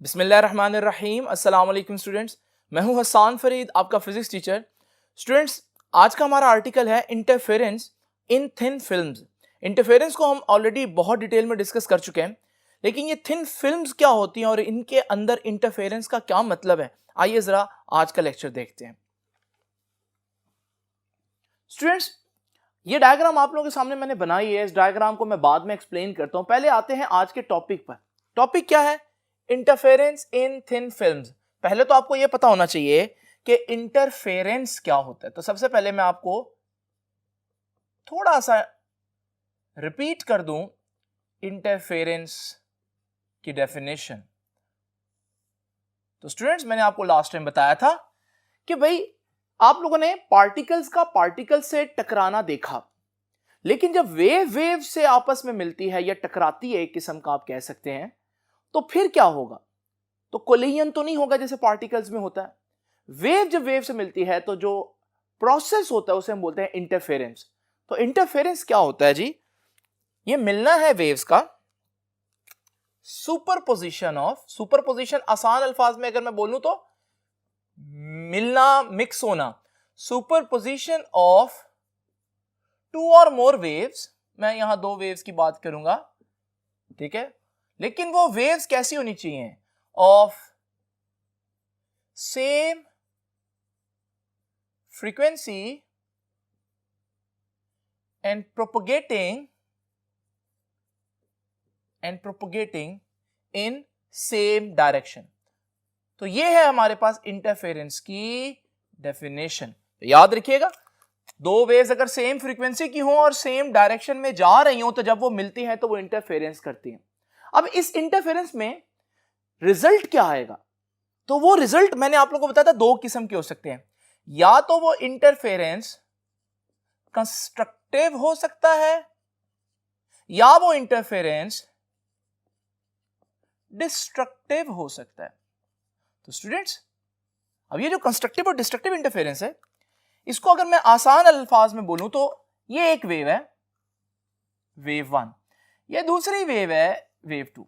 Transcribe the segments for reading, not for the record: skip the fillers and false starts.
बिस्मिल्लाहिर्रहमानिर्रहीम। अस्सलाम वालेकुम स्टूडेंट्स, मैं हूं हसान फरीद, आपका फिजिक्स टीचर। स्टूडेंट्स, आज का हमारा आर्टिकल है interference in thin films. Interference को हम ऑलरेडी बहुत डिटेल में डिस्कस कर चुके हैं, लेकिन ये थिन फिल्म्स क्या होती हैं और इनके अंदर इंटरफेरेंस का क्या मतलब है, आइए जरा आज का लेक्चर देखते हैं। स्टूडेंट्स, ये डायग्राम आप लोगों के सामने मैंने बनाई है। इस डायग्राम को मैं बाद में एक्सप्लेन करता हूं। पहले आते हैं आज के टॉपिक पर। टॉपिक क्या है? Interference in thin films. पहले तो आपको यह पता होना चाहिए कि इंटरफेरेंस क्या होता है। तो सबसे पहले मैं आपको थोड़ा सा रिपीट कर दूं इंटरफेरेंस की डेफिनेशन। तो स्टूडेंट्स, मैंने आपको लास्ट टाइम बताया था कि भाई आप लोगों ने पार्टिकल्स का पार्टिकल से टकराना देखा, लेकिन जब वेव से आपस में मिलती है या टकराती है, एक किस्म का आप कह सकते हैं, तो फिर क्या होगा? तो कोलिजन तो नहीं होगा जैसे पार्टिकल्स में होता है। वेव जब वेव से मिलती है तो जो प्रोसेस होता है उसे हम बोलते हैं इंटरफेरेंस। तो इंटरफेरेंस क्या होता है जी? ये मिलना है वेव्स का, सुपरपोजिशन ऑफ, सुपरपोजिशन आसान अल्फाज में अगर मैं बोलूं तो मिलना, मिक्स होना, सुपरपोजिशन ऑफ टू और मोर वेव्स। मैं यहां दो वेव्स की बात करूंगा, ठीक है, लेकिन वो वेव्स कैसी होनी चाहिए? Of same frequency and propagating in same direction. तो ये है हमारे पास इंटरफेरेंस की डेफिनेशन। तो याद रखिएगा, दो वेव्स अगर सेम फ्रीक्वेंसी की हो और सेम डायरेक्शन में जा रही हो, तो जब वो मिलती हैं तो वो इंटरफेरेंस करती हैं। अब इस इंटरफेरेंस में रिजल्ट क्या आएगा? तो वो रिजल्ट मैंने आप लोगों को बताया था दो किस्म के हो सकते हैं। या तो वो इंटरफेरेंस कंस्ट्रक्टिव हो सकता है, या वो इंटरफेरेंस डिस्ट्रक्टिव हो सकता है। तो स्टूडेंट्स, अब ये जो कंस्ट्रक्टिव और डिस्ट्रक्टिव इंटरफेरेंस है, इसको अगर मैं आसान अल्फाज में बोलूं तो ये एक वेव है, वेव 1, ये दूसरी वेव है, वेव 2।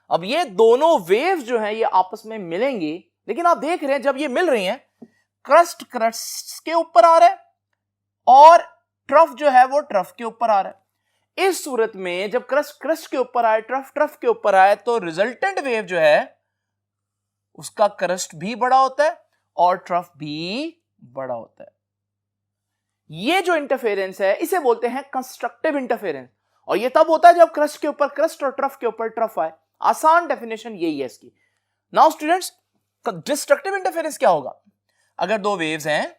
अब ये दोनों वेव्स जो है ये आपस में मिलेंगी, लेकिन आप देख रहे हैं जब ये मिल रही हैं, क्रस्ट के ऊपर आ रहा है और ट्रफ जो है वो ट्रफ के ऊपर आ रहा है। इस सूरत में जब क्रस्ट के ऊपर आए, ट्रफ के ऊपर आए, तो रिजल्टेंट वेव जो है उसका क्रस्ट भी बड़ा होता है और ट्रफ भी बड़ा होता है। ये जो इंटरफेरेंस है इसे बोलते हैं कंस्ट्रक्टिव इंटरफेरेंस, और ये तब होता है जब क्रस्ट के ऊपर क्रस्ट और ट्रफ के ऊपर ट्रफ आए। आसान डेफिनेशन यही है इसकी। नाउ स्टूडेंट्स, डिस्ट्रक्टिव इंटरफेरेंस क्या होगा? अगर दो वेव्स हैं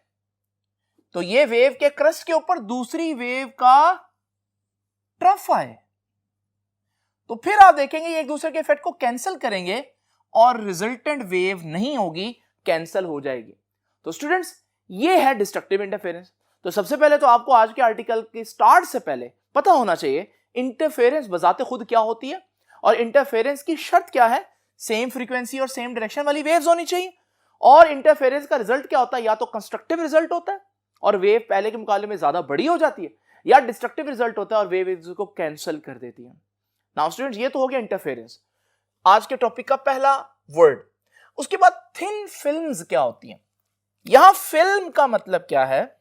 तो ये वेव के क्रस्ट के ऊपर दूसरी वेव का ट्रफ आए, तो फिर आप देखेंगे ये एक दूसरे के इफेक्ट को कैंसिल करेंगे और रिजल्टेंट वेव नहीं होगी, कैंसिल हो जाएगी। तो स्टूडेंट्स, ये है डिस्ट्रक्टिव इंटरफेरेंस। तो सबसे पहले तो आपको आज के आर्टिकल के स्टार्ट से पहले पता होना चाहिए इंटरफेरेंस बजाते खुद क्या होती है, और इंटरफेरेंस की शर्त क्या है? सेम फ्रीक्वेंसी और सेम डायरेक्शन वाली वेव्स होनी चाहिए। और इंटरफेरेंस का रिजल्ट क्या होता है? या तो कंस्ट्रक्टिव रिजल्ट होता है और वेव पहले के मुकाबले में ज्यादा बड़ी हो जाती है, या डिस्ट्रक्टिव रिजल्ट होता है और वेव को कैंसिल कर देती है। नाउ स्टूडेंट्स, ये तो हो गया इंटरफेरेंस, आज के टॉपिक का पहला वर्ड। उसके बाद थिन फिल्म्स क्या होती हैं? यहां फिल्म का मतलब क्या है?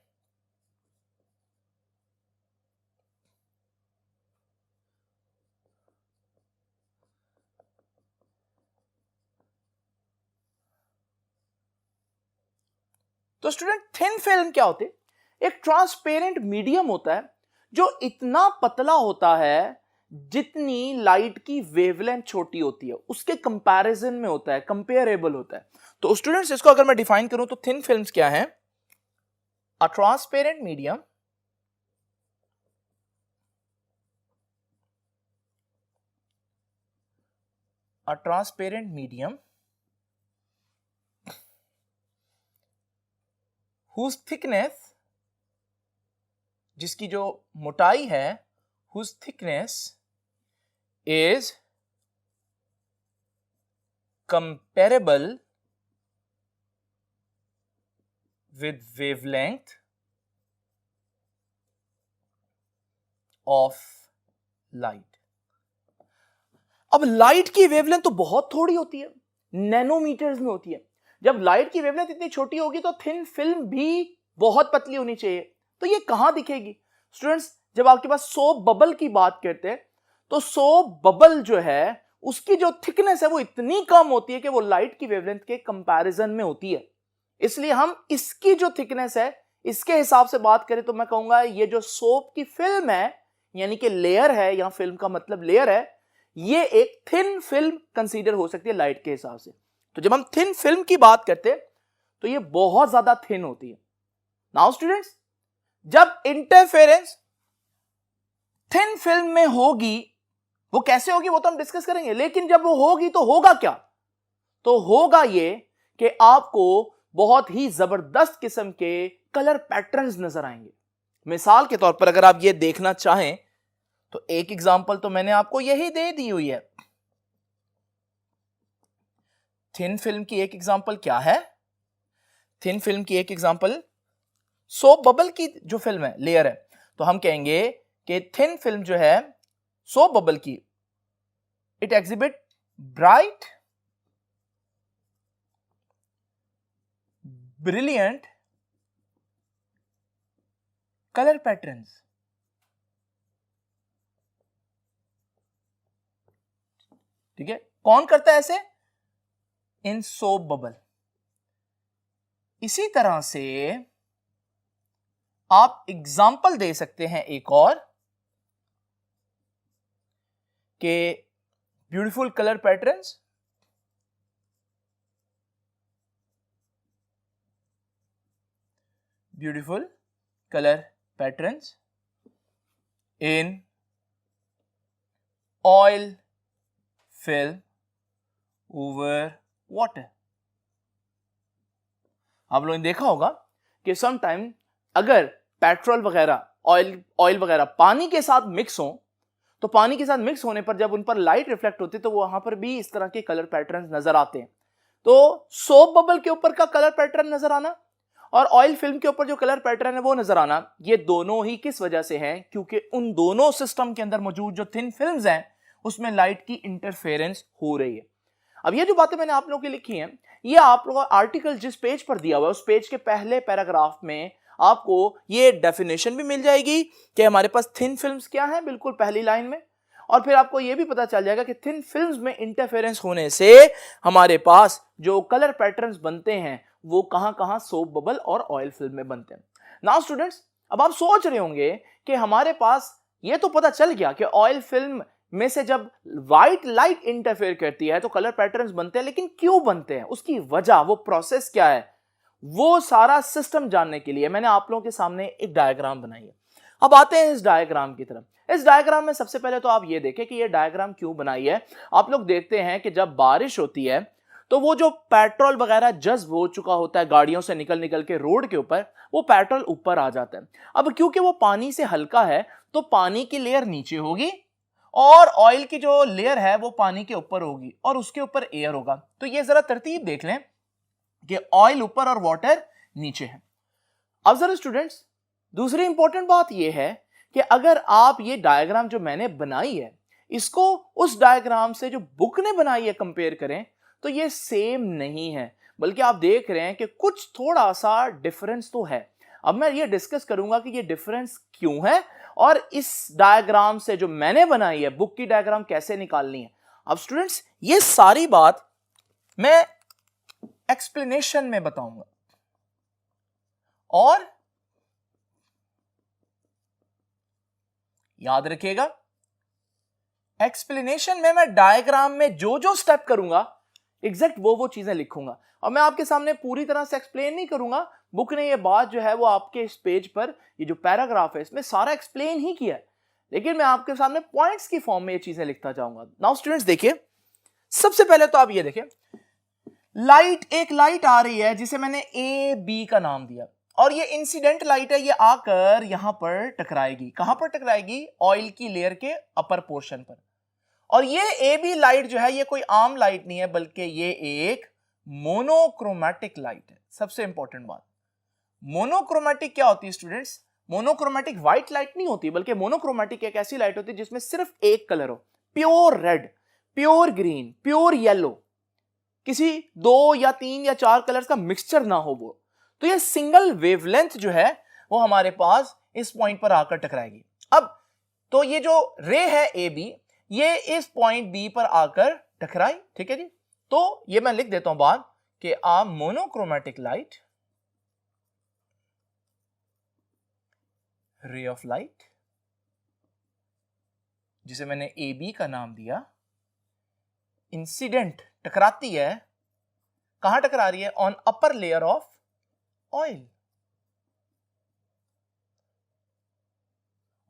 तो स्टूडेंट, थिन फिल्म क्या होती है? एक ट्रांसपेरेंट मीडियम होता है जो इतना पतला होता है जितनी लाइट की वेवलेंथ छोटी होती है, उसके कंपैरिजन में होता है, कंपेरेबल होता है। तो स्टूडेंट्स, इसको अगर मैं डिफाइन करूं तो थिन फिल्म्स क्या है? A transparent medium whose thickness, जिसकी जो मोटाई है, whose thickness is comparable with wavelength of light। अब लाइट की वेवलेंथ तो बहुत थोड़ी होती है, नैनोमीटर्स में होती है। जब लाइट की वेवलेंथ इतनी छोटी होगी तो थिन फिल्म भी बहुत पतली होनी चाहिए, तो ये कहां दिखेगी स्टूडेंट्स? जब आपके पास सोप बबल की बात करते हैं तो सोप बबल जो है उसकी जो थिकनेस है वो इतनी कम होती है कि वो लाइट की वेवलेंथ के कंपैरिजन में होती है। इसलिए हम इसकी जो थिकनेस है इसके हिसाब से बात करें तो मैं कहूंगा ये जो सोप की फिल्म है, यानी कि लेयर है, यहां फिल्म का मतलब लेयर है, ये एक थिन फिल्म कंसीडर हो सकती है लाइट के हिसाब से। तो जब हम थिन फिल्म की बात करते हैं तो ये बहुत ज्यादा थिन होती है। नाउ स्टूडेंट्स, जब इंटरफेरेंस थिन फिल्म में होगी, वो कैसे होगी वो तो हम डिस्कस करेंगे, लेकिन जब वो होगी तो होगा क्या? तो होगा ये कि आपको बहुत ही जबरदस्त किस्म के कलर पैटर्न्स नजर आएंगे। मिसाल के तौर पर अगर आप ये देखना चाहें तो एक एग्जांपल तो मैंने आपको यही दे दी हुई है। थिन फिल्म की एक एग्जांपल क्या है? थिन फिल्म की एक एग्जांपल सोप बबल की जो फिल्म है, लेयर है, तो हम कहेंगे कि थिन फिल्म जो है सोप बबल की, it exhibit bright brilliant colour patterns. ठीक है, कौन करता है ऐसे? इन सोप बबल। इसी तरह से आप एग्जाम्पल दे सकते हैं एक और के beautiful colour patterns, beautiful colour patterns in oil film over water. आप लोगों ने देखा होगा कि समटाइम अगर पेट्रोल वगैरह, ऑयल वगैरह पानी के साथ मिक्स हो तो पानी के साथ मिक्स होने पर जब उन पर लाइट रिफ्लेक्ट होती है तो वहां पर भी इस तरह के कलर पैटर्न नजर आते हैं। तो सोप बबल के ऊपर का कलर पैटर्न नजर आना और ऑयल फिल्म के ऊपर जो कलर पैटर्न है वो नजर आना, ये दोनों ही किस वजह से हैं? क्योंकि उन दोनों सिस्टम के अंदर मौजूद जो थिन फिल्म्स हैं उसमें लाइट की इंटरफेरेंस हो रही है। अब ये जो बातें मैंने आप लोगों की लिखी हैं, ये आप लोगों का आर्टिकल जिस पेज पर दिया हुआ है उस पेज के पहले पैराग्राफ में आपको ये डेफिनेशन भी मिल जाएगी कि हमारे पास थिन फिल्म्स क्या है, बिल्कुल पहली लाइन में। और फिर आपको ये भी पता चल जाएगा कि थिन फिल्म्स में इंटरफेरेंस होने से हमारे पास जो कलर पैटर्न्स बनते हैं वो कहां सोप बबल और ऑयल फिल्म में बनते हैं। नाउ स्टूडेंट्स, अब आप सोच रहे होंगे कि हमारे पास ये तो पता चल गया कि ऑयल फिल्म में से जब व्हाइट लाइट इंटरफेयर करती है तो कलर पैटर्न्स बनते हैं, लेकिन क्यों बनते हैं, उसकी वजह, वो प्रोसेस क्या है, वो सारा सिस्टम जानने के लिए मैंने आप लोगों के सामने एक डायग्राम बनाई है। अब आते हैं इस डायग्राम की तरफ। इस डायग्राम में सबसे पहले तो आप ये देखें कि ये डायग्राम क्यों बनाई है। आप लोग देखते हैं कि जब बारिश होती है तो वो जो पेट्रोल वगैरह जज्ब हो चुका होता है गाड़ियों से निकल निकल के रोड के ऊपर, वो पेट्रोल ऊपर आ जाता है। अब क्योंकि वो पानी से हल्का है तो पानी की लेयर नीचे होगी और ऑयल की जो लेयर है वो पानी के ऊपर होगी और उसके ऊपर एयर होगा। तो ये जरा तरतीब देख लें कि ऑयल ऊपर और वाटर नीचे है। अब जरा स्टूडेंट्स, दूसरी इंपॉर्टेंट बात यह है कि अगर आप ये डायग्राम जो मैंने बनाई है इसको उस डायग्राम से जो बुक ने बनाई है कंपेयर करें तो ये सेम नहीं है, बल्कि आप देख रहे हैं कि कुछ थोड़ा सा डिफरेंस तो है। अब मैं ये डिस्कस करूंगा कि ये डिफरेंस क्यों है और इस डायग्राम से जो मैंने बनाई है बुक की डायग्राम कैसे निकालनी है। अब स्टूडेंट्स, ये सारी बात मैं एक्सप्लेनेशन में बताऊंगा और याद रखिएगा एक्सप्लेनेशन में मैं डायग्राम में जो जो स्टेप करूंगा एग्जैक्ट वो चीजें लिखूंगा और मैं आपके सामने पूरी तरह से एक्सप्लेन नहीं करूंगा। बुक ने ये बात जो है वो आपके इस पेज पर, ये जो पैराग्राफ है इसमें सारा एक्सप्लेन ही किया है, लेकिन मैं आपके सामने पॉइंट्स की फॉर्म में ये चीजें लिखता जाऊंगा। नाउ स्टूडेंट्स देखिए, सबसे पहले तो आप ये देखें, एक लाइट आ रही है जिसे मैंने ए बी का नाम दिया और ये इंसिडेंट लाइट है, ये आकर यहां पर टकराएगी। कहां पर टकराएगी? ऑयल की लेयर के अपर पोर्शन पर। और ये ए बी लाइट जो है ये कोई आम लाइट नहीं है, बल्कि ये एक मोनोक्रोमैटिक लाइट है। सबसे इंपॉर्टेंट बात, मोनोक्रोमैटिक क्या होती है स्टूडेंट्स? मोनोक्रोमैटिक व्हाइट लाइट नहीं होती, बल्कि मोनोक्रोमैटिक एक ऐसी लाइट होती है जिसमें सिर्फ एक कलर हो, pure red, pure green, pure yellow. किसी 2 या 3 या 4 कलर्स का मिक्सचर ना हो वो, तो ये सिंगल वेवलेंथ जो है वो हमारे पास इस पॉइंट पर आकर टकराएगी। अब तो ये जो रे है ए बी, ये इस पॉइंट बी पर आकर टकराई, ठीक है जी। तो ये मैं लिख देता हूं बात कि आ monochromatic light, ray of light, जिसे मैंने ए बी का नाम दिया, इंसिडेंट टकराती है, कहां टकरा रही है? On upper layer of oil,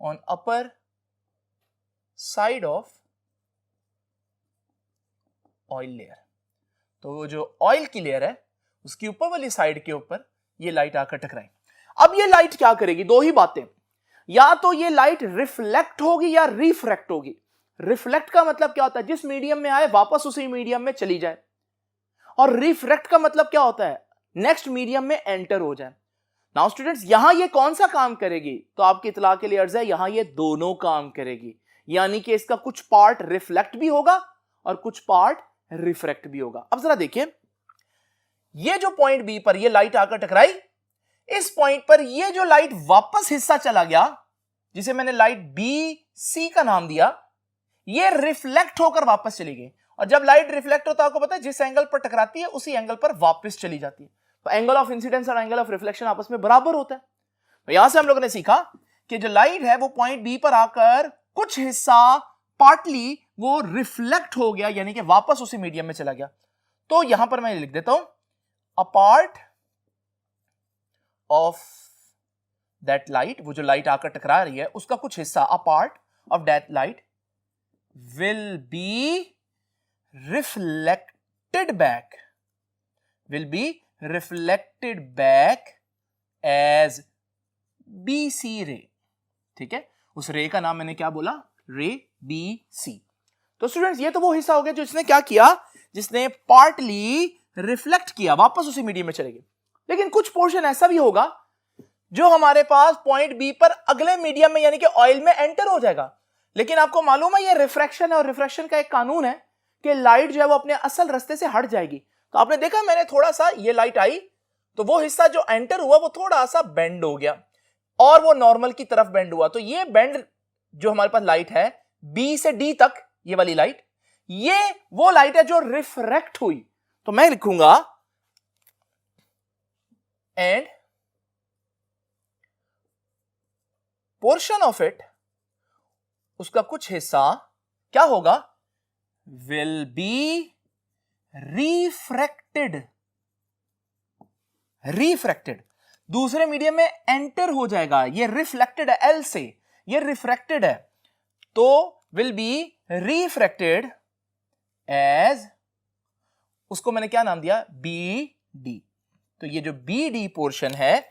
on upper side of oil layer. तो वो जो ऑयल की लेयर है उसकी ऊपर वाली साइड के ऊपर ये लाइट आकर टकराई। अब ये लाइट क्या करेगी? दो ही बातें, या तो ये लाइट रिफ्लेक्ट होगी या रिफ्रैक्ट होगी। रिफ्लेक्ट का मतलब क्या होता है? जिस मीडियम में आए वापस उसी मीडियम में चली जाए। और रिफ्रैक्ट का मतलब क्या होता है? नेक्स्ट मीडियम में एंटर हो जाए। नाउ स्टूडेंट्स, यहां ये कौन सा काम करेगी? तो आपकी इतला के लिए अर्ज है, यहां ये दोनों काम करेगी, यानी कि इसका कुछ पार्ट रिफ्लेक्ट भी होगा और कुछ पार्ट रिफ्रैक्ट भी होगा। अब जरा देखिए, ये जो पॉइंट बी पर ये लाइट आकर टकराई, इस पॉइंट पर ये जो लाइट वापस हिस्सा चला गया, जिसे मैंने लाइट बी सी का नाम दिया, ये रिफ्लेक्ट होकर वापस चली गई। और जब लाइट रिफ्लेक्ट होता है, आपको पता है जिस एंगल पर टकराती है उसी एंगल पर वापस चली जाती है। तो एंगल ऑफ इंसिडेंस और एंगल ऑफ रिफ्लेक्शन आपस में बराबर होता है। तो यहां से हम लोगों ने सीखा कि जो लाइट है वो पॉइंट बी पर आकर कुछ हिस्सा पार्टली वो रिफ्लेक्ट हो गया, यानी कि वापस उसी मीडियम में चला गया। तो यहां पर मैं लिख देता हूं, अ पार्ट ऑफ दैट लाइट, वो जो लाइट आकर टकरा रही है उसका कुछ हिस्सा, a part of that light will be reflected back, will be reflected back as B C ray. ठीक है, उस रे का नाम मैंने क्या बोला? रे बी सी। तो स्टूडेंट्स, ये तो वो हिस्सा हो गया जो इसने क्या किया, जिसने पार्टली रिफ्लेक्ट किया, वापस उसी मीडियम में चलेगी। लेकिन कुछ पोर्शन ऐसा भी होगा जो हमारे पास पॉइंट बी पर अगले मीडियम में यानी कि ऑयल में एंटर हो जाएगा। लेकिन आपको मालूम है ये रिफ्रैक्शन है, और रिफ्रैक्शन का एक कानून है कि लाइट जो है वो अपने असल रास्ते से हट जाएगी। तो आपने देखा, मैंने थोड़ा सा ये लाइट आई तो वो हिस्सा जो एंटर हुआ वो थोड़ा सा बेंड हो गया और वो नॉर्मल की तरफ बेंड हुआ। तो ये बेंड जो हमारे पास लाइट है बी से डी तक, ये वाली लाइट, ये वो लाइट है जो रिफ्रैक्ट हुई। तो मैं लिखूंगा एंड पोर्शन ऑफ इट, उसका कुछ हिस्सा क्या होगा? विल बी रिफ्रैक्टेड, रिफ्रैक्टेड दूसरे मीडियम में एंटर हो जाएगा। ये रिफ्लेक्टेड है, एल से ये रिफ्रैक्टेड है, तो विल बी रिफ्रैक्टेड एज, उसको मैंने क्या नाम दिया? B D. तो ये जो बी डी पोर्शन है,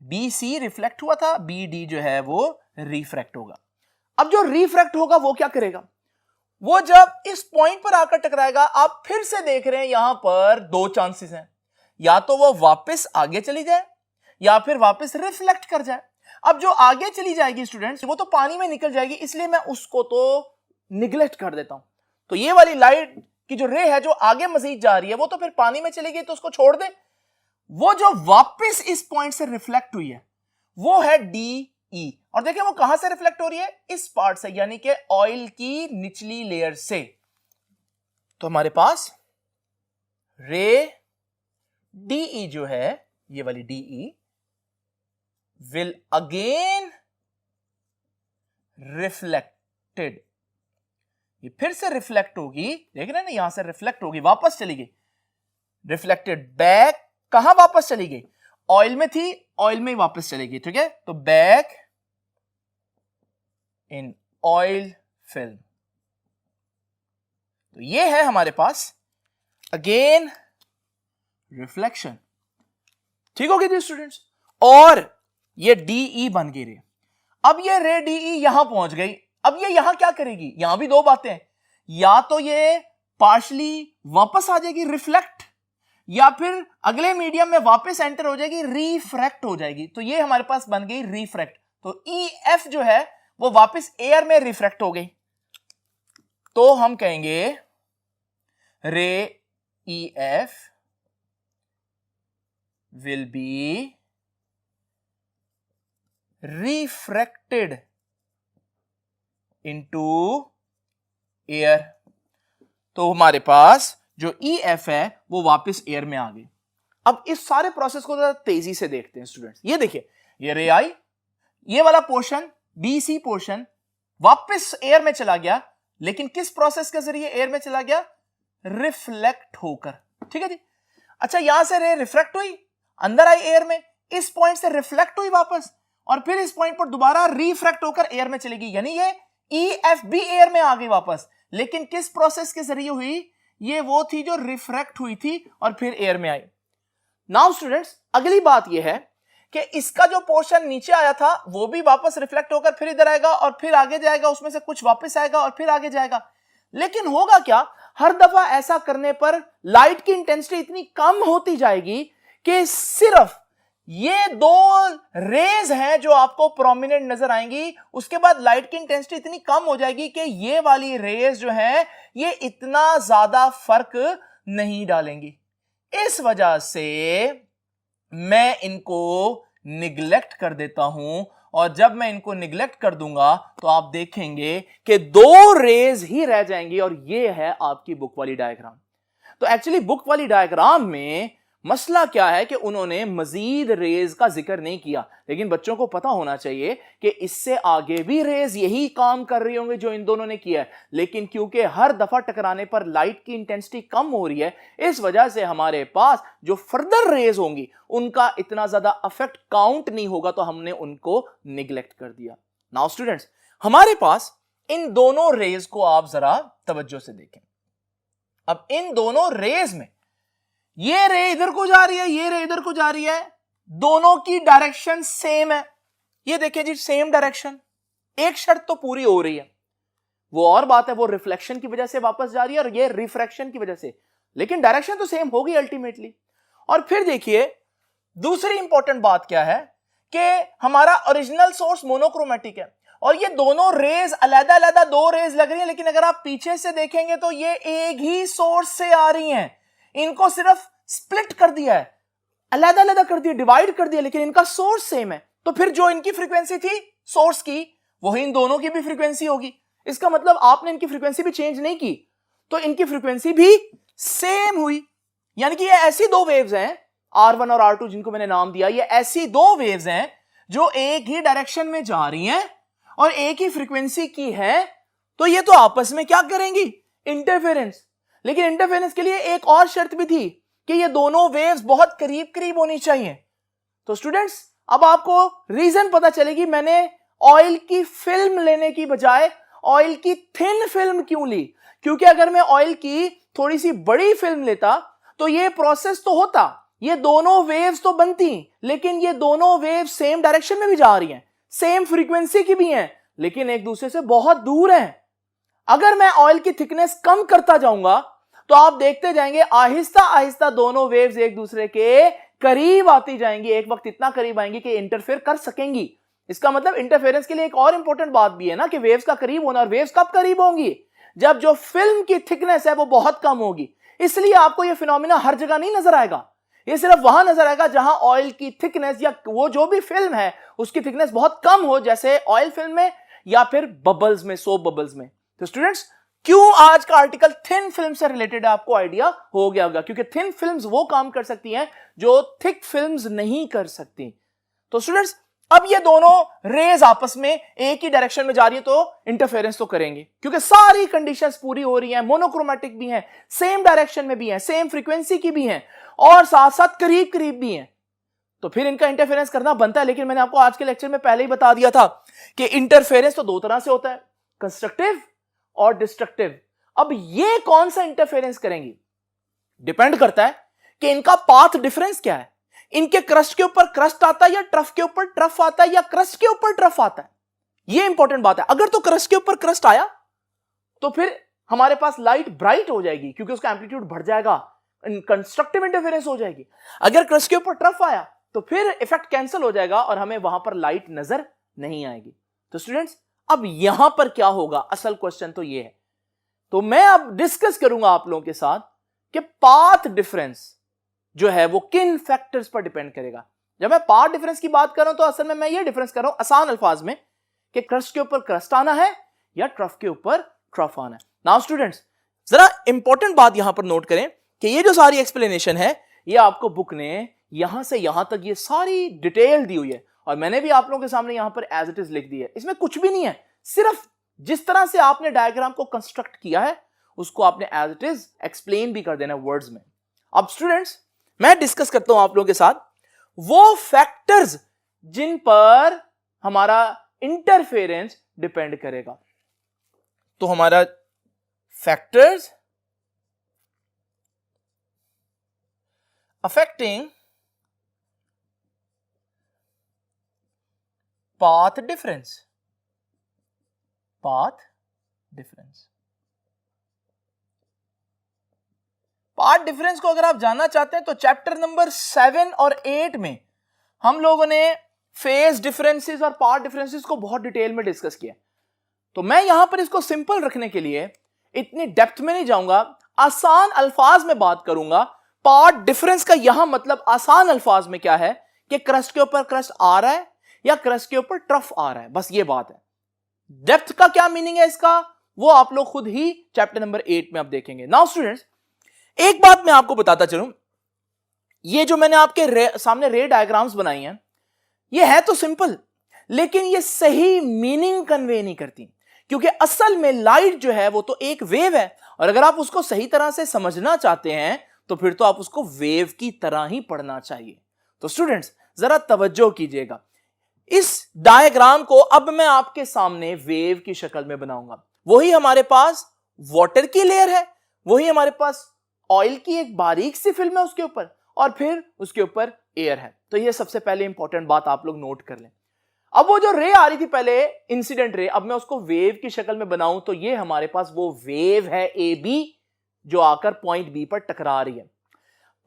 बी सी रिफ्लेक्ट हुआ था, बी डी जो है वो रिफ्रैक्ट होगा। अब जो रिफ्रैक्ट होगा वो क्या करेगा? वो जब इस पॉइंट पर आकर टकराएगा, आप फिर से देख रहे हैं यहां पर दो चांसेस हैं, या तो वो वापस आगे चली जाए या फिर वापस रिफ्लेक्ट कर जाए। अब जो आगे चली जाएगी स्टूडेंट्स, वो तो पानी में निकल जाएगी, इसलिए मैं उसको तो निगलेक्ट कर देता हूं। तो ये वाली लाइट की जो रे है जो आगे मजीद जा रही है वो तो फिर पानी में चलेगी, तो उसको छोड़ दे। वो जो वापस इस पॉइंट से रिफ्लेक्ट हुई है वो है डी ई, और देखिए वो कहां से रिफ्लेक्ट हो रही है? इस पार्ट से, यानी कि ऑयल की निचली लेयर से। तो हमारे पास रे डीई जो है, ये वाली डीई विल अगेन रिफ्लेक्टेड, ये फिर से रिफ्लेक्ट होगी। देख रहे हैं ना, यहां से रिफ्लेक्ट होगी, वापस चली गई, रिफ्लेक्टेड बैक। कहां वापस चली गई? ऑयल में थी, ऑयल में वापस चलेगी। ठीक है, तो बैक इन ऑयल फिल्म। तो ये है हमारे पास अगेन रिफ्लेक्शन। ठीक हो गई थी स्टूडेंट्स, और ये डीई बन गई रे। अब ये रे डीई यहां पहुंच गई। अब ये यहां क्या करेगी? यहां भी दो बातें हैं, या तो ये पार्शली वापस आ जाएगी रिफ्लेक्ट, या फिर अगले मीडियम में वापस एंटर हो जाएगी, रिफ्रैक्ट हो जाएगी। तो ये हमारे पास बन गई रिफ्रैक्ट। तो ई एफ जो है वो वापस एयर में रिफ्रैक्ट हो गई। तो हम कहेंगे रे EF will be refracted into air। तो हमारे पास जो EF है वो वापस एयर में आ गई। अब इस सारे प्रोसेस को जरा तेजी से देखते हैं स्टूडेंट्स। ये देखिए, ये रे आई, ये वाला पोर्शन BC पोर्शन वापस एयर में चला गया, लेकिन किस प्रोसेस के जरिए एयर में चला गया? रिफ्लेक्ट होकर। ठीक है जी। अच्छा, यहां से रे रिफ्रैक्ट हुई, अंदर आई एयर में, इस पॉइंट से रिफ्लेक्ट हुई वापस, और फिर इस पॉइंट पर दोबारा रिफ्रैक्ट होकर एयर में चली गई। यानी ये EF भी एयर में आ गई वापस, लेकिन किस प्रोसेस के जरिए हुई? ये वो थी जो रिफ्रैक्ट हुई थी और फिर एयर में आई। नाउ स्टूडेंट्स, अगली बात यह है कि इसका जो पोर्शन नीचे आया था वो भी वापस रिफ्लेक्ट होकर फिर इधर आएगा और फिर आगे जाएगा, उसमें से कुछ वापस आएगा और फिर आगे जाएगा। लेकिन होगा क्या? हर दफा ऐसा करने पर लाइट की इंटेंसिटी इतनी कम होती जाएगी कि सिर्फ ये दो रेज हैं जो आपको प्रोमिनेंट नजर आएंगी, उसके बाद लाइट की इंटेंसिटी इतनी कम हो जाएगी कि ये वाली रेज जो है ये इतना ज्यादा फर्क नहीं डालेंगी। इस वजह से मैं इनको निगलेक्ट कर देता हूं, और जब मैं इनको निगलेक्ट कर दूंगा तो आप देखेंगे कि दो रेज ही रह जाएंगी, और ये है आपकी बुक वाली डायग्राम। तो एक्चुअली बुक वाली डायग्राम में मसला क्या है कि उन्होंने मजीद रेज का जिक्र नहीं किया, लेकिन बच्चों को पता होना चाहिए कि इससे आगे भी रेज यही काम कर रही होंगे जो इन दोनों ने किया है, लेकिन क्योंकि हर दफा टकराने पर लाइट की इंटेंसिटी कम हो रही है, इस वजह से हमारे पास जो फर्दर रेज होंगी उनका इतना ज्यादा अफेक्ट काउंट नहीं होगा, तो हमने उनको निगलेक्ट कर दिया। नाउ स्टूडेंट्स, हमारे पास इन दोनों रेज को आप जरा तवज्जो से देखें। अब इन दोनों रेज में ये रे इधर को जा रही है, ये रे इधर को जा रही है, दोनों की डायरेक्शन सेम है। ये देखिए जी, सेम डायरेक्शन। एक शर्त तो पूरी हो रही है, वो और बात है वो रिफ्लेक्शन की वजह से वापस जा रही है और ये रिफ्रैक्शन की वजह से, लेकिन डायरेक्शन तो सेम होगी अल्टीमेटली। और फिर देखिए दूसरी इंपॉर्टेंट बात क्या है कि हमारा ओरिजिनल सोर्स मोनोक्रोमेटिक है और ये दोनों रेज अलग अलग दो रेज लग रही है, लेकिन अगर आप पीछे से देखेंगे तो ये एक ही सोर्स से आ रही हैं। इनको सिर्फ स्प्लिट कर दिया है, अलग अलग कर दिया, डिवाइड कर दिया, लेकिन इनका सोर्स सेम है। तो फिर जो इनकी फ्रीक्वेंसी थी सोर्स की, वही इन दोनों की भी फ्रीक्वेंसी होगी। इसका मतलब आपने इनकी फ्रीक्वेंसी भी चेंज नहीं की, तो इनकी फ्रीक्वेंसी भी सेम हुई। यानी कि ये ऐसी दो वेव्स हैं R1 और R2 जिनको मैंने नाम दिया, ये ऐसी दो वेव्स हैं जो एक ही डायरेक्शन में जा रही हैं और एक ही फ्रीक्वेंसी की है। तो ये तो आपस में क्या करेंगी? इंटरफेरेंस। लेकिन इंटरफेरेंस के लिए एक और शर्त भी थी कि ये दोनों वेव्स बहुत करीब करीब होनी चाहिए। तो स्टूडेंट्स, अब आपको रीजन पता चलेगी मैंने ऑयल की फिल्म लेने की बजाय ऑयल की थिन फिल्म क्यों ली। क्योंकि अगर मैं ऑयल की थोड़ी सी बड़ी फिल्म लेता तो ये प्रोसेस तो होता, ये दोनों वेव्स तो बनती, लेकिन ये दोनों वेव्स सेम डायरेक्शन में भी जा रही हैं, सेम फ्रीक्वेंसी की भी हैं, लेकिन एक दूसरे से बहुत दूर हैं। अगर मैं ऑयल की थिकनेस कम करता जाऊंगा तो आप देखते जाएंगे आहिस्ता आहिस्ता दोनों वेव्स एक दूसरे के करीब आती जाएंगी, एक वक्त इतना करीब आएंगी कि इंटरफेयर कर सकेंगी। इसका मतलब इंटरफेरेंस के लिए एक और इंपॉर्टेंट बात भी है ना कि वेव्स का करीब होना। और वेव्स कब करीब होंगी? जब जो फिल्म की थिकनेस है वो बहुत कम होगी। इसलिए आपको यह फिनोमिना हर जगह नहीं नजर आएगा, ये सिर्फ वहां नजर आएगा जहां ऑयल की थिकनेस या वो जो भी फिल्म है उसकी थिकनेस बहुत कम हो, जैसे ऑयल फिल्म में या फिर बबल्स में, सोप बबल्स में। तो स्टूडेंट्स, क्यों आज का आर्टिकल थिन फिल्म से रिलेटेड है आपको आइडिया हो गया होगा, क्योंकि थिन फिल्म्स वो काम कर सकती हैं जो थिक फिल्म्स नहीं कर सकती। तो स्टूडेंट्स, अब ये दोनों रेज आपस में एक ही डायरेक्शन में जा रही है तो इंटरफेरेंस तो करेंगे, क्योंकि सारी कंडीशंस पूरी हो रही हैं, मोनोक्रोमेटिक भी हैं, सेम डायरेक्शन में भी हैं, सेम फ्रीक्वेंसी की भी हैं और साथ साथ करीब करीब भी हैं। तो फिर इनका इंटरफेरेंस करना बनता है। लेकिन मैंने आपको आज के लेक्चर में पहले ही बता दिया था कि इंटरफेरेंस तो दो तरह से होता है, कंस्ट्रक्टिव और डिस्ट्रक्टिव। अब ये कौन सा इंटरफेरेंस करेंगी डिपेंड करता है कि इनका पाथ डिफरेंस क्या है। इनके क्रस्ट के ऊपर क्रस्ट आता है या ट्रफ के ऊपर ट्रफ आता है या क्रस्ट के ऊपर ट्रफ आता है, ये इंपॉर्टेंट बात है। अगर तो क्रस्ट के ऊपर क्रस्ट आया तो फिर हमारे पास लाइट ब्राइट हो जाएगी क्योंकि उसका एम्पलीट्यूड बढ़ जाएगा, कंस्ट्रक्टिव इंटरफेरेंस हो जाएगी। अगर क्रस्ट के ऊपर ट्रफ आया तो फिर इफेक्ट कैंसिल हो जाएगा और हमें वहां पर लाइट नजर नहीं आएगी। तो स्टूडेंट्स, अब यहां पर क्या होगा, असल क्वेश्चन तो ये है। तो मैं अब डिस्कस करूंगा आप लोगों के साथ कि पाथ डिफरेंस जो है वो किन फैक्टर्स पर डिपेंड करेगा। जब मैं पाथ डिफरेंस की बात कर रहा हूं तो असल में मैं ये डिफरेंस कर रहा हूं आसान अल्फाज में कि क्रस्ट के ऊपर क्रस्ट आना है या ट्रफ के ऊपर ट्रफ आना है। नाउ स्टूडेंट्स, जरा इंपॉर्टेंट बात यहां पर नोट करें कि ये जो सारी एक्सप्लेनेशन है ये आपको बुक ने यहां से यहां तक ये सारी डिटेल दी हुई है और मैंने भी आप लोगों के सामने यहां पर एज इट इज लिख दी है। इसमें कुछ भी नहीं है, सिर्फ जिस तरह से आपने डायग्राम को कंस्ट्रक्ट किया है उसको आपने एज इट इज एक्सप्लेन भी कर देना वर्ड्स में। अब स्टूडेंट्स, मैं डिस्कस करता हूं आप लोगों के साथ वो फैक्टर्स जिन पर हमारा इंटरफेरेंस डिपेंड करेगा। तो हमारा factors affecting path difference, path difference, path difference को अगर आप जानना चाहते हैं तो चैप्टर नंबर 7 और 8 में हम लोगों ने फेज डिफरेंसेस और पाथ डिफरेंसेस को बहुत डिटेल में डिस्कस किया। तो मैं यहां पर इसको सिंपल रखने के लिए इतनी डेप्थ में नहीं जाऊंगा, आसान अल्फाज में बात करूंगा। पाथ डिफरेंस का यहां मतलब आसान अल्फाज में क्या है कि क्रस्ट के ऊपर क्रस्ट आ रहा है या क्रस्ट के ऊपर ट्रफ आ रहा है, बस ये बात है। डेप्थ का क्या मीनिंग है इसका वो आप लोग खुद ही चैप्टर नंबर 8 में आप देखेंगे। नाउ स्टूडेंट्स, एक बात मैं आपको बताता चलूं, ये जो मैंने आपके सामने रे डायग्राम्स बनाई हैं ये है तो सिंपल, लेकिन ये सही मीनिंग कन्वे नहीं करती, क्योंकि असल में लाइट जो है वो तो एक वेव है और अगर आप उसको सही तरह से समझना चाहते हैं तो फिर तो आप उसको वेव की तरह ही पढ़ना चाहिए। तो स्टूडेंट्स जरा तवज्जो कीजिएगा, इस डायग्राम को अब मैं आपके सामने वेव की शक्ल में बनाऊंगा। वही हमारे पास वाटर की लेयर है, वही हमारे पास ऑयल की एक बारीक सी फिल्म है उसके ऊपर और फिर उसके ऊपर एयर है। तो ये सबसे पहले इंपॉर्टेंट बात आप लोग नोट कर लें। अब वो जो रे आ रही थी पहले इंसिडेंट रे, अब मैं उसको वेव की शक्ल में बनाऊं तो ये हमारे पास वो वेव है ए बी जो आकर पॉइंट बी पर टकरा रही है।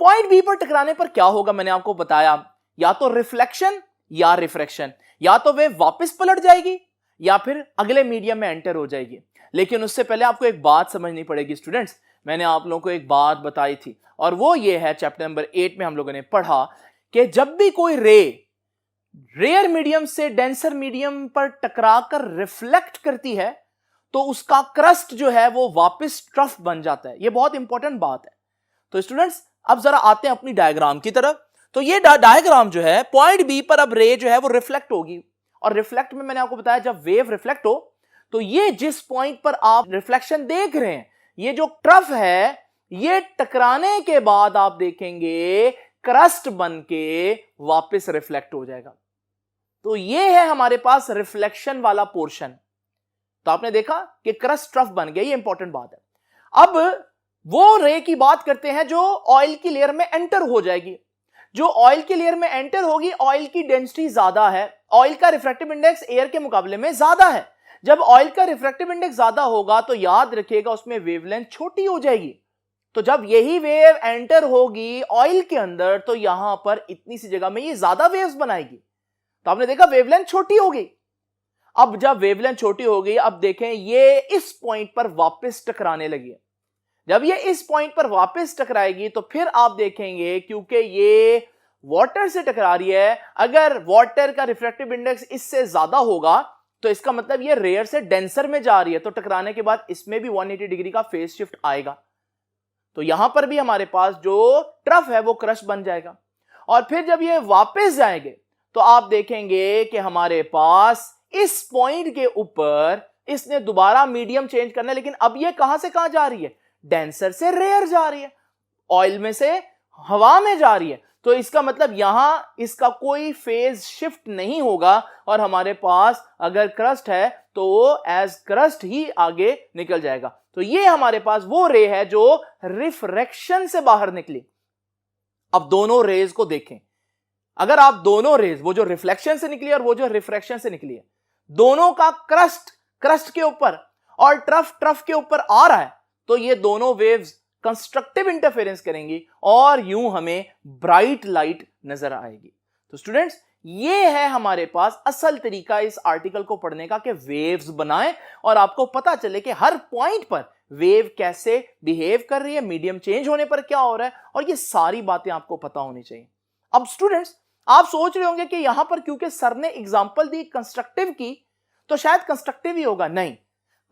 पॉइंट बी पर टकराने पर क्या होगा मैंने आपको बताया, या तो रिफ्लेक्शन या रिफ्रैक्शन, या तो वेव वापस पलट जाएगी या फिर अगले मीडियम में एंटर हो जाएगी। लेकिन उससे पहले आपको एक बात समझनी पड़ेगी स्टूडेंट्स, मैंने आप लोगों को एक बात बताई थी और वो ये है चैप्टर नंबर 8 में हम लोगों ने पढ़ा कि जब भी कोई रे रेयर मीडियम से डेंसर मीडियम पर टकराकर रिफ्लेक्ट करती है तो उसका क्रस्ट जो है वो वापस ट्रफ बन जाता है। ये बहुत इंपॉर्टेंट बात है। तो स्टूडेंट्स अब जरा आते हैं अपनी डायग्राम की तरफ। तो ये डायग्राम जो है पॉइंट बी पर अब रे जो है वो रिफ्लेक्ट होगी और रिफ्लेक्ट में मैंने आपको बताया जब वेव रिफ्लेक्ट हो तो ये जिस पॉइंट पर आप रिफ्लेक्शन देख रहे हैं ये जो ट्रफ है ये टकराने के बाद आप देखेंगे क्रस्ट बन के वापस रिफ्लेक्ट हो जाएगा। तो ये है हमारे पास रिफ्लेक्शन वाला पोर्शन। तो आपने देखा कि क्रस्ट ट्रफ बन गया, ये इंपॉर्टेंट बात है। अब वो रे की बात करते हैं जो ऑयल की लेयर में एंटर हो जाएगी। जो ऑयल की लेयर में एंटर होगी, ऑयल की डेंसिटी ज्यादा है, ऑयल का रिफ्रैक्टिव इंडेक्स एयर के मुकाबले में ज्यादा है। जब ऑयल का रिफ्रैक्टिव इंडेक्स ज्यादा होगा तो याद रखिएगा उसमें वेवलेंथ छोटी हो जाएगी। तो जब यही वेव एंटर होगी ऑयल के अंदर तो यहां पर इतनी सी जगह में ये ज्यादा वेव्स बनाएगी। तो आपने देखा वेवलेंथ छोटी हो गई। अब जब वेवलेंथ छोटी हो गई, अब देखें ये इस पॉइंट पर वापस टकराने लगी है। जब ये इस पॉइंट पर वापस टकराएगी तो फिर आप देखेंगे क्योंकि ये वाटर से टकरा रही है, अगर वाटर का रिफ्रैक्टिव इंडेक्स इससे ज्यादा होगा तो इसका मतलब ये रेयर से डेंसर में जा रही है, तो टकराने के बाद इसमें भी 180 डिग्री का फेज शिफ्ट आएगा। तो यहां पर भी हमारे पास जो ट्रफ है वो क्रश बन जाएगा और फिर जब ये वापस जाएंगे तो आप देखेंगे कि हमारे पास इस पॉइंट के ऊपर इसने दोबारा मीडियम चेंज करना है, लेकिन अब ये कहां से कहां जा रही है, डेंसर से रेयर जा रही है, ऑयल में से हवा में जा रही है। तो इसका मतलब यहां इसका कोई फेज शिफ्ट नहीं होगा और हमारे पास अगर क्रस्ट है तो वो एज क्रस्ट ही आगे निकल जाएगा। तो ये हमारे पास वो रे है जो रिफ्रैक्शन से बाहर निकली। अब दोनों रेज को देखें, अगर आप दोनों रेज, वो जो रिफ्लेक्शन से निकली और वो जो रिफ्रैक्शन से निकली है, दोनों का क्रस्ट के ऊपर और ट्रफ के ऊपर आ रहा है तो ये दोनों वेव्स कंस्ट्रक्टिव इंटरफेरेंस करेंगी और यूं हमें ब्राइट लाइट नजर आएगी। तो स्टूडेंट्स ये है हमारे पास असल तरीका इस आर्टिकल को पढ़ने का कि वेव्स बनाएं और आपको पता चले कि हर पॉइंट पर वेव कैसे बिहेव कर रही है, मीडियम चेंज होने पर क्या हो रहा है, और ये सारी बातें आपको पता होनी चाहिए। अब स्टूडेंट्स आप सोच रहे होंगे कि यहां पर क्योंकि सर ने एग्जांपल दी कंस्ट्रक्टिव की तो शायद कंस्ट्रक्टिव ही होगा। नहीं,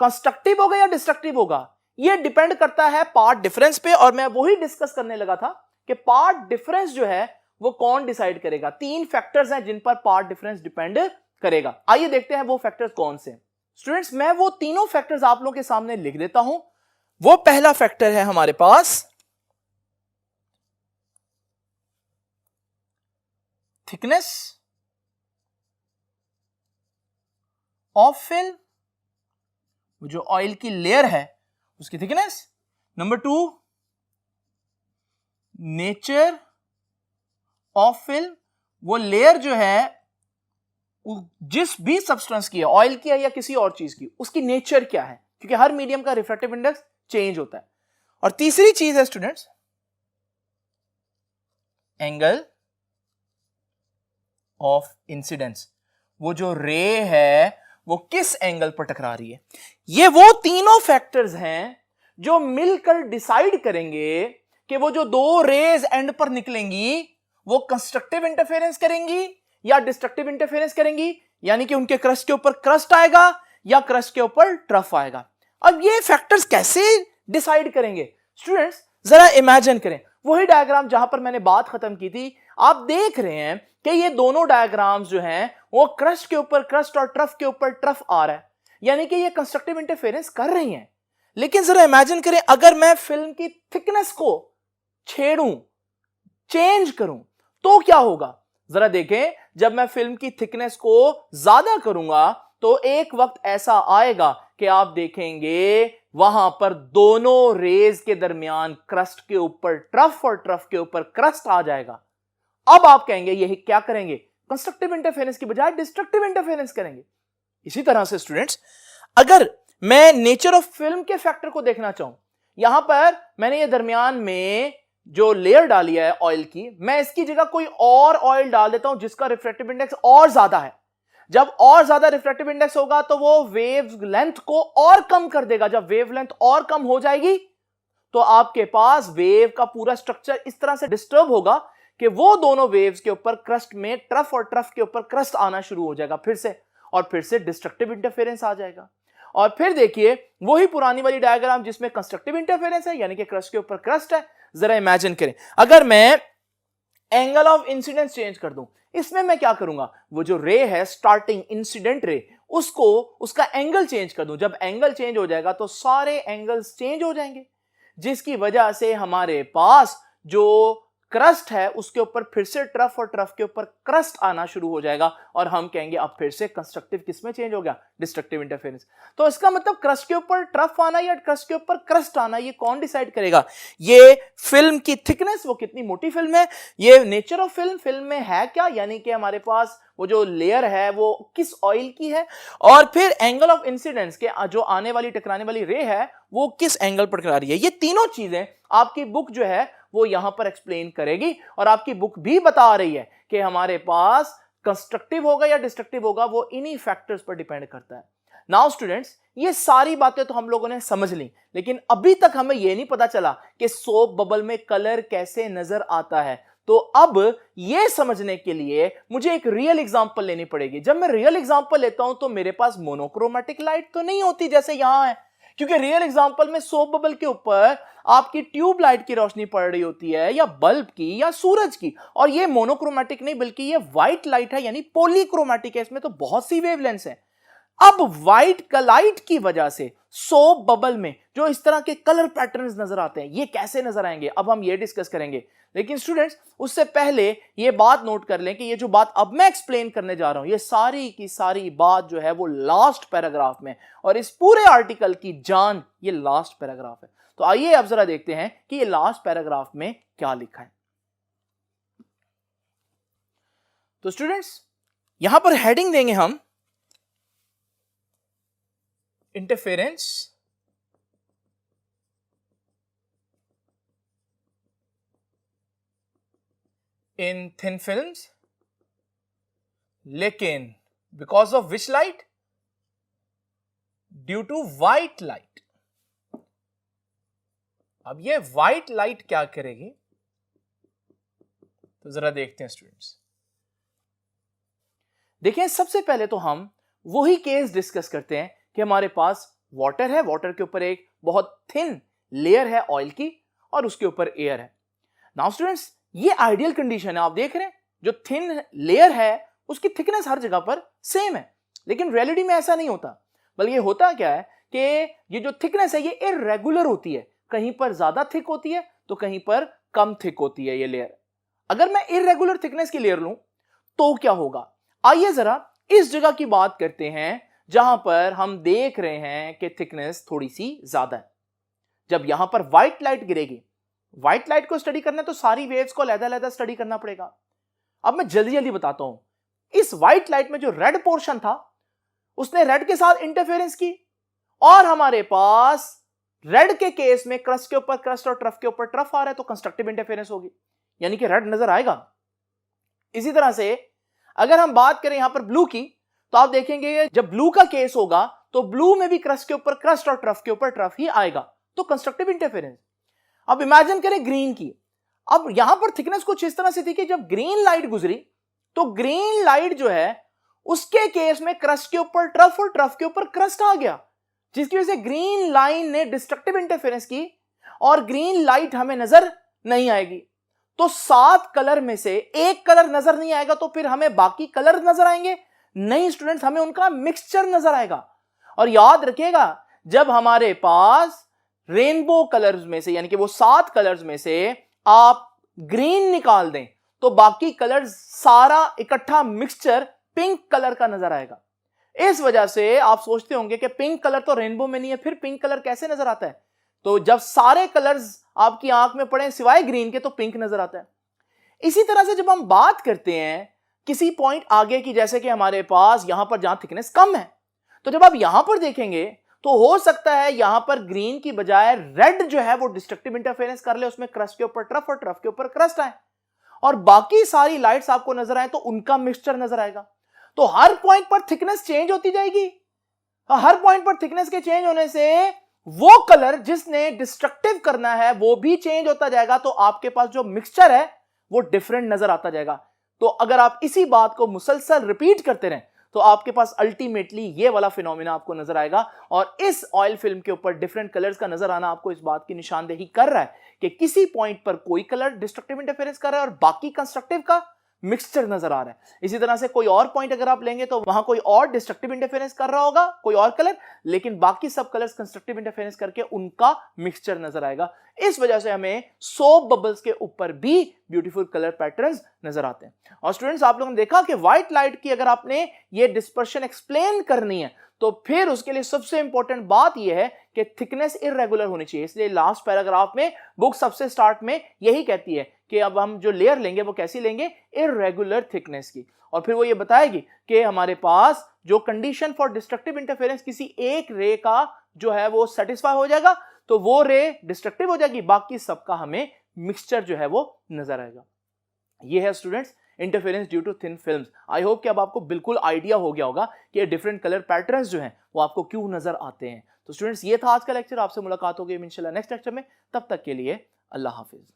कंस्ट्रक्टिव होगा या डिस्ट्रक्टिव होगा ये डिपेंड करता है पार्ट डिफरेंस पे, और मैं वही डिस्कस करने लगा था कि पार्ट डिफरेंस जो है वो कौन डिसाइड करेगा। 3 फैक्टर्स हैं जिन पर पार्ट डिफरेंस डिपेंड करेगा। आइए देखते हैं वो फैक्टर्स कौन से। स्टूडेंट्स मैं वो तीनों फैक्टर्स आप लोगों के सामने लिख देता हूं। वो पहला फैक्टर है हमारे पास थिकनेस ऑफ फिल्म, जो ऑयल की लेयर है उसकी thickness. Number 2 nature of film, वो लेयर जो है जिस भी सब्सटेंस की है, ऑयल की है या किसी और चीज की, उसकी नेचर क्या है, क्योंकि हर मीडियम का रिफ्रैक्टिव इंडेक्स चेंज होता है। और तीसरी चीज है स्टूडेंट्स एंगल ऑफ इंसिडेंस, वो जो रे है वो किस एंगल पर टकरा रही है। ये वो तीनों फैक्टर्स हैं जो मिलकर डिसाइड करेंगे कि वो जो 2 रेज एंड पर निकलेंगी वो कंस्ट्रक्टिव इंटरफेरेंस करेंगी या डिस्ट्रक्टिव इंटरफेरेंस करेंगी, यानी कि उनके क्रस्ट के ऊपर क्रस्ट आएगा या क्रस्ट के ऊपर ट्रफ आएगा। अब ये फैक्टर्स कैसे डिसाइड करेंगे स्टूडेंट्स, जरा इमेजिन करें वही डायग्राम जहां पर मैंने बात खत्म की थी। आप देख रहे हैं कि ये दोनों डायग्राम्स जो हैं वो क्रस्ट के ऊपर क्रस्ट और ट्रफ के ऊपर ट्रफ आ रहा है, यानी कि ये कंस्ट्रक्टिव इंटरफेरेंस कर रही हैं। लेकिन जरा इमेजिन करें अगर मैं फिल्म की थिकनेस को छेड़ूं, चेंज करूं, तो क्या होगा। जरा देखें, जब मैं फिल्म की थिकनेस को ज्यादा करूंगा तो एक वक्त ऐसा आएगा कि आप देखेंगे वहां पर दोनों रेज के दरमियान क्रस्ट के ऊपर ट्रफ और ट्रफ के ऊपर क्रस्ट आ जाएगा। अब आप कहेंगे यही क्या करेंगे, कंस्ट्रक्टिव इंटरफेरेंस की बजाय डिस्ट्रक्टिव इंटरफेरेंस करेंगे। इसी तरह से स्टूडेंट्स अगर मैं नेचर ऑफ फिल्म के फैक्टर को देखना चाहूं, यहां पर मैंने ये दरमियान में जो लेयर डाली है ऑयल की, मैं इसकी जगह कोई और ऑयल डाल देता हूं जिसका रिफ्रैक्टिव इंडेक्स और ज्यादा है। जब और ज्यादा रिफ्रैक्टिव इंडेक्स होगा तो वो वेव लेंथ को और कम कर देगा। जब वेव लेंथ और कम हो जाएगी तो आपके पास वेव का पूरा स्ट्रक्चर इस तरह से डिस्टर्ब होगा कि वो दोनों वेव्स के ऊपर क्रस्ट में ट्रफ और ट्रफ के ऊपर क्रस्ट आना शुरू हो जाएगा फिर से, और फिर से डिस्ट्रक्टिव इंटरफेरेंस आ जाएगा। और फिर देखिए वही पुरानी वाली डायग्राम जिसमें कंस्ट्रक्टिव इंटरफेरेंस है, यानी कि क्रस्ट के ऊपर क्रस्ट है। जरा इमेजिन करें अगर मैं एंगल ऑफ इंसिडेंस चेंज कर दूं, इसमें मैं क्या करूंगा, वो जो रे है स्टार्टिंग इंसिडेंट रे, उसको उसका एंगल चेंज कर दूं। जब एंगल चेंज हो जाएगा तो सारे एंगल्स चेंज हो जाएंगे, जिसकी वजह से हमारे पास जो क्रस्ट है उसके ऊपर फिर से ट्रफ और ट्रफ के ऊपर क्रस्ट आना शुरू हो जाएगा, और हम कहेंगे अब फिर से कंस्ट्रक्टिव किसमें चेंज हो गया, डिस्ट्रक्टिव इंटरफेरेंस। तो इसका मतलब क्रस्ट के ऊपर ट्रफ आना या क्रस्ट के ऊपर क्रस्ट आना ये कौन डिसाइड करेगा, ये फिल्म की थिकनेस, वो कितनी मोटी फिल्म है, ये नेचर ऑफ फिल्म में है क्या, यानी कि हमारे पास वो जो लेयर है वो किस ऑयल की है, और फिर एंगल ऑफ इंसिडेंस के जो आने वाली टकराने वाली रे है वो किस एंगल पर टकरा रही है। ये तीनों चीजें आपकी बुक जो है वो यहां पर एक्सप्लेन करेगी, और आपकी बुक भी बता रही है कि हमारे पास कंस्ट्रक्टिव होगा या डिस्ट्रक्टिव होगा, वो इन्हीं फैक्टर्स पर डिपेंड करता है। नाउ स्टूडेंट्स ये सारी बातें तो हम लोगों ने समझ ली, लेकिन अभी तक हमें यह नहीं पता चला कि सोप बबल में कलर कैसे नजर आता है। तो अब यह समझने के लिए मुझे एक रियल एग्जांपल लेनी पड़ेगी। जब मैं रियल एग्जांपल लेता हूं तो मेरे पास मोनोक्रोमेटिक लाइट तो नहीं होती जैसे यहां है, क्योंकि रियल एग्जांपल में सोप बबल के ऊपर आपकी ट्यूब लाइट की रोशनी पड़ रही होती है या बल्ब की या सूरज की, और ये मोनोक्रोमेटिक नहीं बल्कि ये व्हाइट लाइट है, यानी पॉलीक्रोमेटिक है, इसमें तो बहुत सी वेवलेंथ्स हैं। अब व्हाइट लाइट की वजह से सोप बबल में जो इस तरह के कलर पैटर्न्स नजर आते हैं ये कैसे नजर आएंगे, अब हम ये डिस्कस करेंगे। लेकिन स्टूडेंट्स उससे पहले ये बात नोट कर लें कि ये जो बात अब मैं एक्सप्लेन करने जा रहा हूं ये सारी की सारी बात जो है वो लास्ट पैराग्राफ में, और इस पूरे आर्टिकल की जान ये लास्ट पैराग्राफ है। तो आइए अब जरा देखते हैं कि ये लास्ट पैराग्राफ में क्या लिखा है। तो स्टूडेंट्स यहां पर हेडिंग देंगे हम इंटरफेरेंस इन थिन फिल्म्स, लेकिन because of which light, due to white light. अब ये व्हाइट लाइट क्या करेगी, तो जरा देखते हैं स्टूडेंट्स। देखिए सबसे पहले तो हम वही केस डिस्कस करते हैं कि हमारे पास वाटर है, वाटर के ऊपर एक बहुत थिन लेयर है ऑयल की और उसके ऊपर एयर है। नाउ स्टूडेंट्स ये आइडियल कंडीशन है, आप देख रहे हैं जो थिन लेयर है उसकी थिकनेस हर जगह पर सेम है, लेकिन रियलिटी में ऐसा नहीं होता, बल्कि होता क्या है कि ये जो थिकनेस है ये इरेगुलर होती है, कहीं पर ज्यादा थिक होती है तो कहीं पर कम थिक होती है ये लेयर। अगर मैं इरेगुलर थिकनेस की लेयर लूं तो क्या होगा, आइए जरा इस जगह की बात करते हैं जहां पर हम देख रहे हैं कि थिकनेस थोड़ी सी ज्यादा है। जब यहां पर व्हाइट लाइट गिरेगी, व्हाइट लाइट को स्टडी करना है तो सारी वेव्स को अलग-अलग स्टडी करना पड़ेगा। अब मैं जल्दी जल्दी बताता हूं, इस व्हाइट लाइट में जो रेड पोर्शन था उसने रेड के साथ इंटरफेरेंस की और हमारे पास रेड के केस में क्रस्ट के ऊपर क्रस्ट और ट्रफ के ऊपर ट्रफ आ रहा है तो कंस्ट्रक्टिव इंटरफेरेंस होगी, यानी कि रेड नजर आएगा। इसी तरह से अगर हम बात करें यहां पर ब्लू की तो आप देखेंगे जब ब्लू का केस होगा तो ब्लू में भी क्रस्ट के ऊपर क्रस्ट और ट्रफ के ऊपर ट्रफ ही आएगा, तो कंस्ट्रक्टिव इंटरफेरेंस। अब इमेजिन करें ग्रीन की, अब यहां पर थिकनेस कुछ इस तरह से थी कि जब ग्रीन लाइट गुजरी तो ग्रीन लाइट जो है उसके केस में क्रस्ट के ऊपर ट्रफ और ट्रफ के ऊपर क्रस्ट आ गया, जिसकी वजह से ग्रीन लाइन ने डिस्ट्रक्टिव इंटरफेरेंस की और ग्रीन लाइट हमें नजर नहीं आएगी। तो 7 कलर में से एक कलर नजर नहीं आएगा तो फिर हमें बाकी कलर नजर आएंगे? नहीं स्टूडेंट्स, हमें उनका मिक्सचर नजर आएगा। और याद रखिएगा जब हमारे पास रेनबो कलर्स में से यानी कि वो 7 कलर्स में से आप ग्रीन निकाल दें तो बाकी कलर्स सारा इकट्ठा मिक्सचर पिंक कलर का नजर आएगा। इस वजह से आप सोचते होंगे कि पिंक कलर तो रेनबो में नहीं है, फिर पिंक कलर कैसे नजर आता है? तो जब सारे कलर्स आपकी आंख में पड़े सिवाय ग्रीन के तो पिंक नजर आता है। इसी तरह से जब हम बात करते हैं किसी पॉइंट आगे की, जैसे कि हमारे पास यहां पर जहां थिकनेस कम है, तो जब आप यहां पर देखेंगे तो हो सकता है यहां पर ग्रीन की बजाय रेड जो है वो डिस्ट्रक्टिव इंटरफेरेंस कर ले, उसमें क्रस्ट के ऊपर ट्रफ और ट्रफ के ऊपर क्रस्ट आए और बाकी सारी लाइट्स आपको नजर आए तो उनका मिक्सचर नजर आएगा। तो हर पॉइंट पर थिकनेस चेंज होती जाएगी। हर पॉइंट पर थिकनेस के चेंज होने से वो कलर जिसने डिस्ट्रक्टिव करना है वो भी चेंज होता जाएगा, तो आपके पास जो मिक्सचर है वो डिफरेंट नजर आता जाएगा। तो अगर आप इसी बात को मुसलसल रिपीट करते रहें तो आपके पास अल्टीमेटली ये वाला फिनोमिना आपको नजर आएगा। और इस ऑयल फिल्म के ऊपर डिफरेंट कलर्स का नजर आना आपको इस बात की निशानदेही कर रहा है कि किसी पॉइंट पर कोई कलर डिस्ट्रक्टिव इंटरफेरेंस कर रहा है और बाकी कंस्ट्रक्टिव का मिक्सचर नजर आ रहा है। इसी तरह से कोई और पॉइंट अगर आप लेंगे तो वहां कोई और डिस्ट्रक्टिव इंटरफेरेंस कर रहा होगा, कोई और कलर, लेकिन बाकी सब कलर्स कंस्ट्रक्टिव इंटरफेरेंस करके उनका मिक्सचर नजर आएगा। इस वजह से हमें सोप बबल्स के ऊपर भी ब्यूटीफुल कलर पैटर्न्स नजर आते हैं। और स्टूडेंट्स आप लोगों ने देखा कि व्हाइट लाइट की अगर आपने ये डिस्पर्शन एक्सप्लेन करनी है तो फिर उसके लिए सबसे इंपॉर्टेंट बात यह है कि थिकनेस इरेगुलर होनी चाहिए। इसलिए लास्ट पैराग्राफ में बुक सबसे स्टार्ट में यही कहती है कि अब हम जो लेयर लेंगे वो कैसी लेंगे, इरेगुलर थिकनेस की। और फिर वो ये बताएगी कि हमारे पास जो कंडीशन फॉर डिस्ट्रक्टिव इंटरफेरेंस किसी एक रे का जो है वो सेटिस्फाई हो जाएगा तो वो रे डिस्ट्रक्टिव हो जाएगी, बाकी सबका हमें मिक्सचर जो है वो नजर आएगा। ये है students interference due to thin films. I hope कि अब आपको बिल्कुल आइडिया हो गया होगा कि डिफरेंट कलर पैटर्न्स जो हैं वो आपको क्यों नजर आते हैं। तो स्टूडेंट्स ये था आज का लेक्चर, आपसे मुलाकात होगी इंशाल्लाह नेक्स्ट लेक्चर में। तब तक के लिए अल्लाह हाफिज।